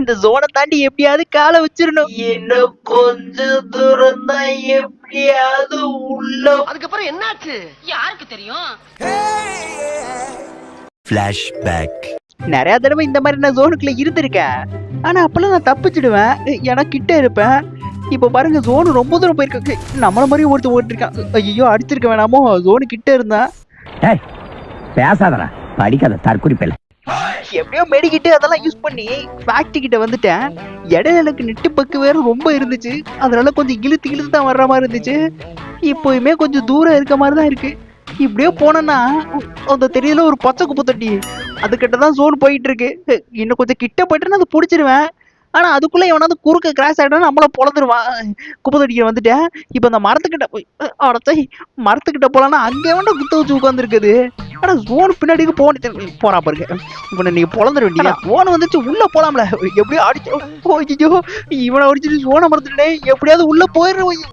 இந்த ஜோனை தாண்டி எப்படியாவது காலை வச்சிடணும். இன்னும் கொஞ்சம் தூரம் தான், எப்படியாவது உள்ள. அதுக்கப்புறம் என்னாச்சு யாருக்கு தெரியும்? ஃபிளாஷ்பேக். நிறைய தடவை இந்த மாதிரி நான் ஜோனுக்குள்ள இருந்திருக்கேன். ஆனா அப்பெல்லாம் நான் தப்பிச்சிடுவேன், ஏன்னா கிட்ட இருப்பேன். இப்ப பாருங்க, ஜோனு ரொம்ப தூரம் போயிருக்கு. நம்மள மாதிரி ஒருத்தர் ஓட்டிருக்கான். ஐயோ, அடிச்சிருக்க வேணாமோ, ஜோனு கிட்ட இருந்தா. பேசாதடா, படிக்காத தற்குறிப்பில்லை. எப்படியோ மெடிக்கிட்டு அதெல்லாம் யூஸ் பண்ணி ஃபேக்டரி கிட்ட வந்துட்டேன். இடையில எனக்கு நெட்டு பக்கு வேற ரொம்ப இருந்துச்சு, அதனால கொஞ்சம் இழுத்து இழுத்து தான் வர்ற மாதிரி இருந்துச்சு. இப்போயுமே கொஞ்சம் தூரம் இருக்க மாதிரி தான் இருக்கு. இப்படியே போனேன்னா அந்த தெரியல ஒரு பச்சை குப்பை தொட்டி, அதுக்கிட்ட தான் ஜோன் போயிட்டு இருக்கு. இன்னும் கொஞ்சம் கிட்ட போயிட்டுன்னு அதை பிடிச்சிருவேன். ஆனா அதுக்குள்ள எவனாவது குறுக்க கிராஸ் ஆகிட்டா நம்மள பொழந்துருவான். குப்பை தொட்டிக்க வந்துட்டேன். இப்ப அந்த மரத்துக்கிட்ட அடத்தை மரத்துக்கிட்ட போலான்னா அங்கே வேணா குத்த வச்சு உட்காந்துருக்குது. ஆனா ஜோன் பின்னாடி போறா பாருங்க. இப்ப நீங்க பொழந்துட வேண்டியதா. ஜோன் வந்துச்சு, உள்ள போலாம்ல. எப்படியோ அடிச்சு ஐயோ, இவனை அடிச்சுட்டு ஜோனை மறந்துட்டேன். எப்படியாவது உள்ள போயிடுறேன்.